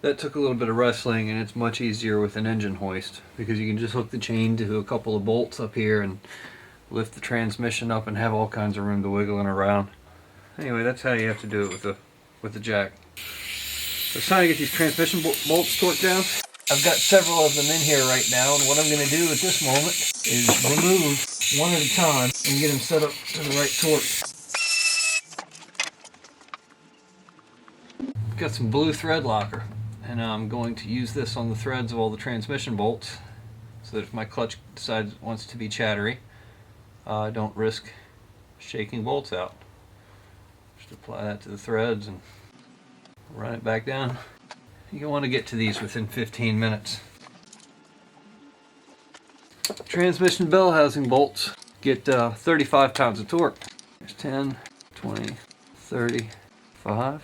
That took a little bit of wrestling, and it's much easier with an engine hoist because you can just hook the chain to a couple of bolts up here and lift the transmission up and have all kinds of room to wiggle it around. Anyway, that's how you have to do it with the jack. So it's time to get these transmission bolts torqued down. I've got several of them in here right now, and what I'm going to do at this moment is remove one at a time and get them set up to the right torque. Got some blue thread locker, and I'm going to use this on the threads of all the transmission bolts so that if my clutch decides it wants to be chattery, I don't risk shaking bolts out. Just apply that to the threads and run it back down. You want to get to these within 15 minutes. Transmission bell housing bolts get 35 pounds of torque. There's 10, 20, 35.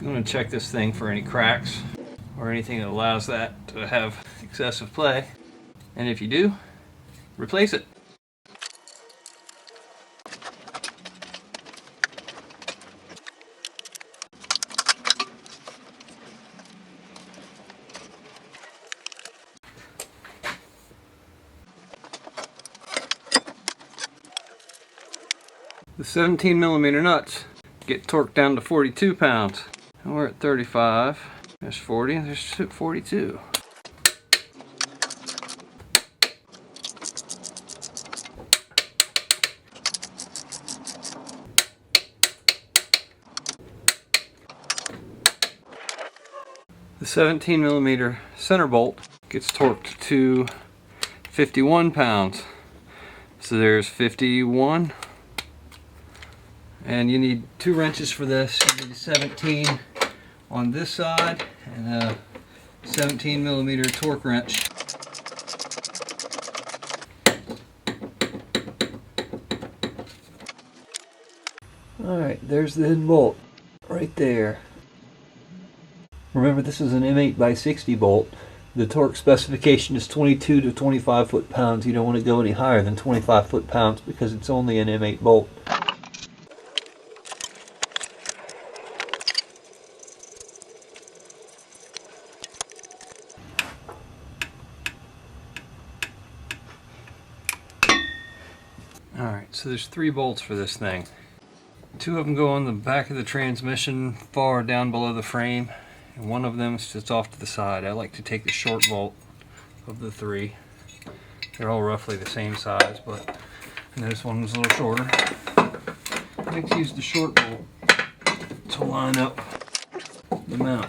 I'm going to check this thing for any cracks or anything that allows that to have excessive play. And if you do, replace it. The 17mm nuts get torqued down to 42 pounds. And we're at 35. There's 40, there's 42. The 17mm center bolt gets torqued to 51 pounds. So there's 51. And you need 2 wrenches for this. You need a 17 on this side and a 17mm torque wrench. Alright, there's the hidden bolt right there. Remember, this is an M8x60 bolt. The torque specification is 22 to 25 foot-pounds. You don't want to go any higher than 25 foot-pounds because it's only an M8 bolt. Alright, so there's 3 bolts for this thing. 2 of them go on the back of the transmission, far down below the frame, and one of them sits off to the side. I like to take the short bolt of the 3. They're all roughly the same size, but this one was a little shorter. I like to use the short bolt to line up the mount.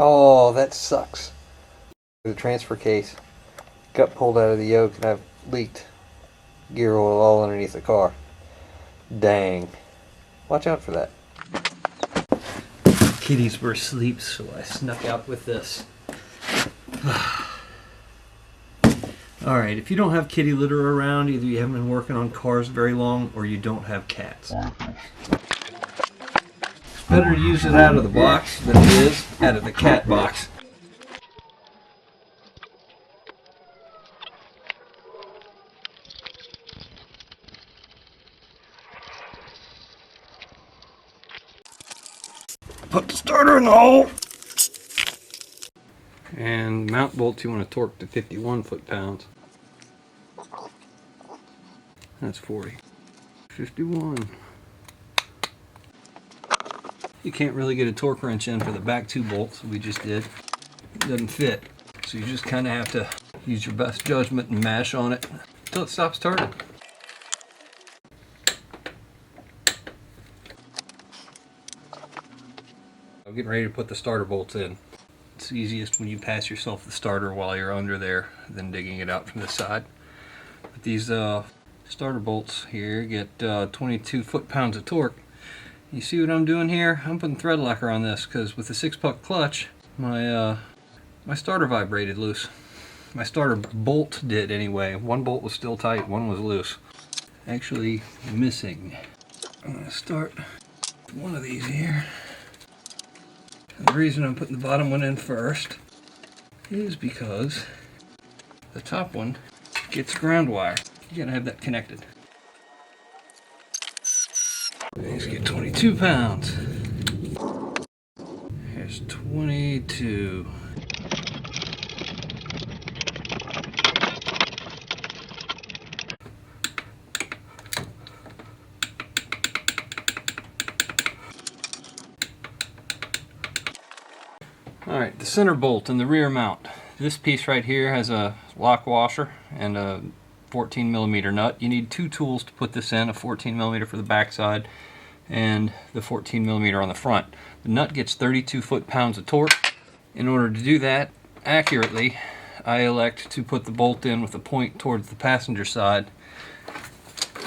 Oh, that sucks. The transfer case got pulled out of the yoke and I've leaked gear oil all underneath the car. Dang. Watch out for that. Kitties were asleep, so I snuck out with this. Alright, if you don't have kitty litter around, either you haven't been working on cars very long or you don't have cats. Better to use it out of the box than it is out of the cat box. Put the starter in the hole! And mount bolts you want to torque to 51 foot-pounds. That's 40. 51. You can't really get a torque wrench in for the back 2 bolts we just did. It doesn't fit. So you just kind of have to use your best judgment and mash on it until it stops turning. I'm getting ready to put the starter bolts in. It's It's easiest when you pass yourself the starter while you're under there than digging it out from the side. But these starter bolts here get 22 foot-pounds of torque. You see what I'm doing here? I'm putting thread locker on this because with the 6-puck clutch, my starter vibrated loose. My starter bolt did anyway. One bolt was still tight, one was loose. Actually missing. I'm going to start with one of these here. And the reason I'm putting the bottom one in first is because the top one gets ground wire. You gotta have that connected. These get 22 pounds. Here's 22. Alright, the center bolt and the rear mount. This piece right here has a lock washer and a 14mm nut. You need two tools to put this in, a 14mm for the back side and the 14mm on the front. The nut gets 32 foot-pounds of torque. In order to do that accurately, I elect to put the bolt in with a point towards the passenger side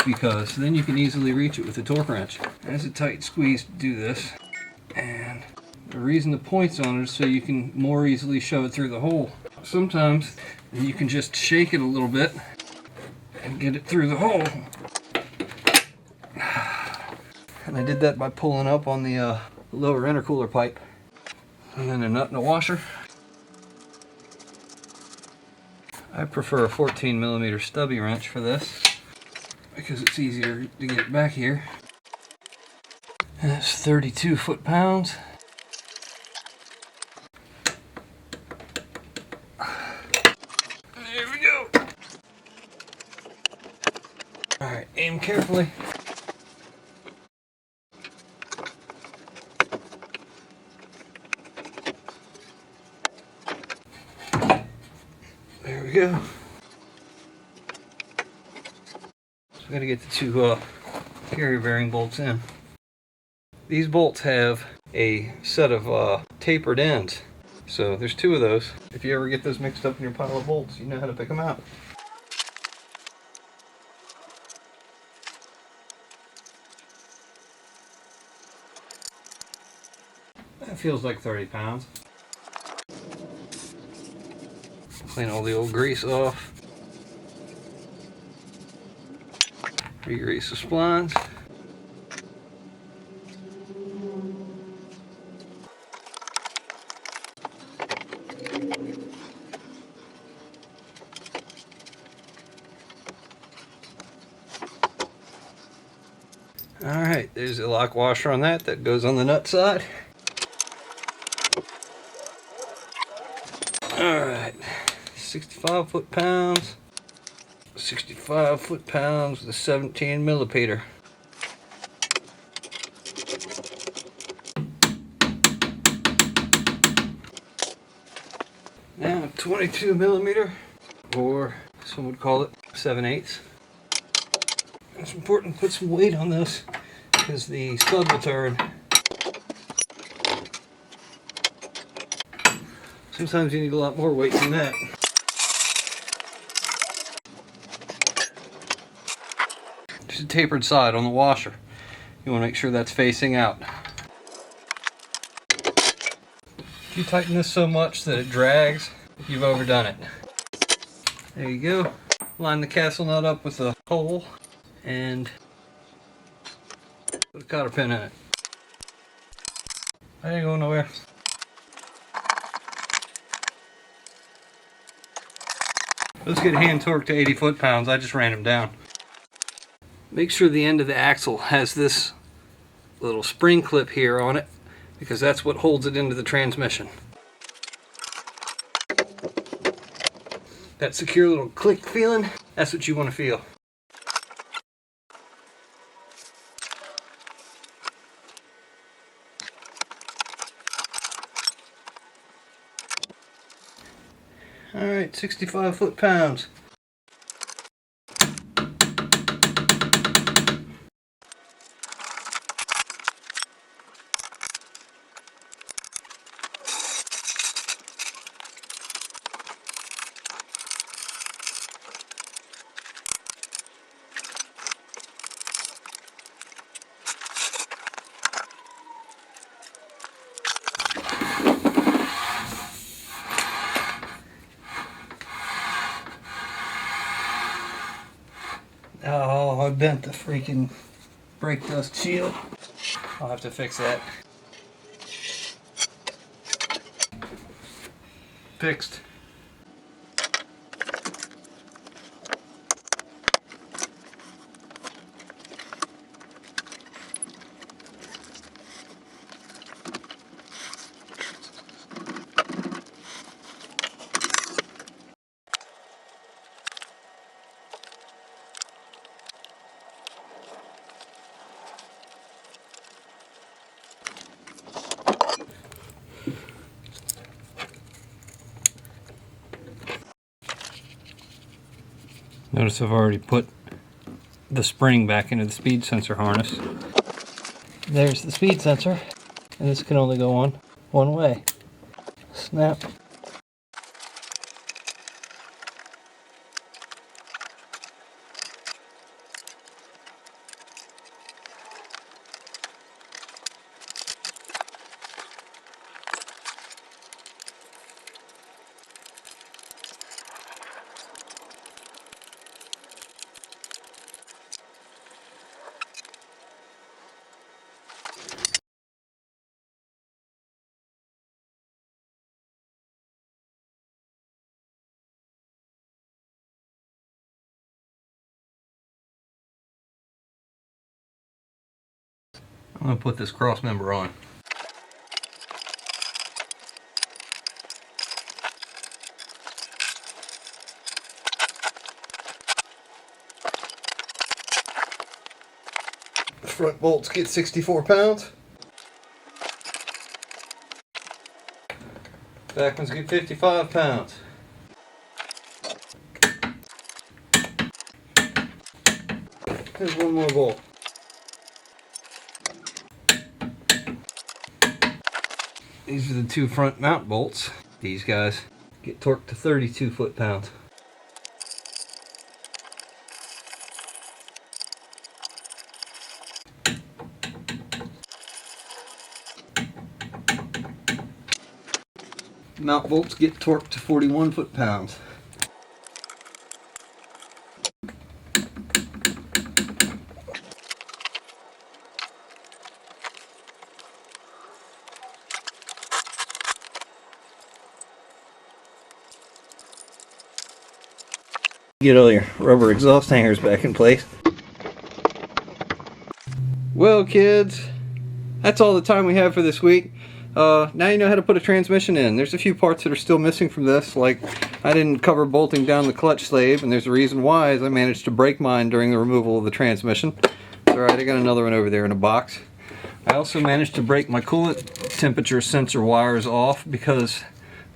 because then you can easily reach it with a torque wrench. There's a tight squeeze to do this, and the reason the point's on it is so you can more easily shove it through the hole. Sometimes you can just shake it a little bit and get it through the hole. And I did that by pulling up on the lower intercooler pipe. And then a nut and a washer. I prefer a 14mm stubby wrench for this because it's easier to get it back here. And that's 32 foot-pounds. There we go. Alright, aim carefully. There we go. So we gotta get the two carrier bearing bolts in. These bolts have a set of tapered ends. So there's two of those. If you ever get those mixed up in your pile of bolts, you know how to pick them out. That feels like 30 pounds. Clean all the old grease off. Re-grease the splines. Alright, there's a lock washer on that goes on the nut side. Alright, 65 foot-pounds. 65 foot-pounds with a 17 millimeter. Now 22 millimeter, or some would call it 7/8. It's important to put some weight on this because the stud will turn. Sometimes you need a lot more weight than that. There's a tapered side on the washer. You want to make sure that's facing out. If you tighten this so much that it drags, you've overdone it. There you go. Line the castle nut up with a hole and put a cotter pin in it. I ain't going nowhere. Let's get hand torque to 80 foot-pounds. I just ran him down. Make sure the end of the axle has this little spring clip here on it because that's what holds it into the transmission. That secure little click feeling, that's what you want to feel. Alright, 65 foot-pounds. bent the freaking brake dust shield. I'll have to fix that. Fixed. Notice I've already put the spring back into the speed sensor harness. There's the speed sensor, and this can only go on one way. Snap. I'm going to put this cross member on. The front bolts get 64 pounds. Back ones get 55 pounds. There's one more bolt. These are the two front mount bolts. These guys get torqued to 32 foot-pounds. Mount bolts get torqued to 41 foot-pounds. Get all your rubber exhaust hangers back in place. Well, kids, that's all the time we have for this week. Now you know how to put a transmission in. There's a few parts that are still missing from this, like I didn't cover bolting down the clutch sleeve, and there's a reason why, is I managed to break mine during the removal of the transmission. It's alright, I got another one over there in a box. I also managed to break my coolant temperature sensor wires off because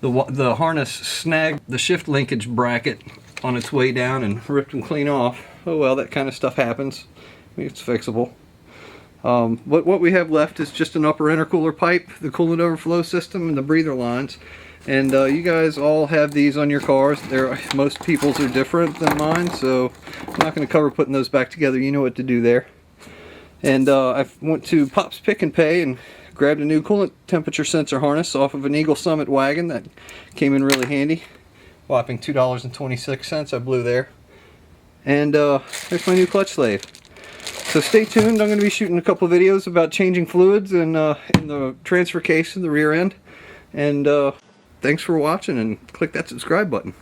the harness snagged the shift linkage bracket on its way down and ripped them clean off. Oh well, that kind of stuff happens. It's fixable. What we have left is just an upper intercooler pipe, the coolant overflow system, and the breather lines. And you guys all have these on your cars. Most people's are different than mine, so I'm not going to cover putting those back together. You know what to do there. And I went to Pop's Pick and Pay and grabbed a new coolant temperature sensor harness off of an Eagle Summit wagon that came in really handy. Whopping $2.26 I blew there. And there's my new clutch slave. So stay tuned. I'm going to be shooting a couple of videos about changing fluids in the transfer case in the rear end. And thanks for watching, and click that subscribe button.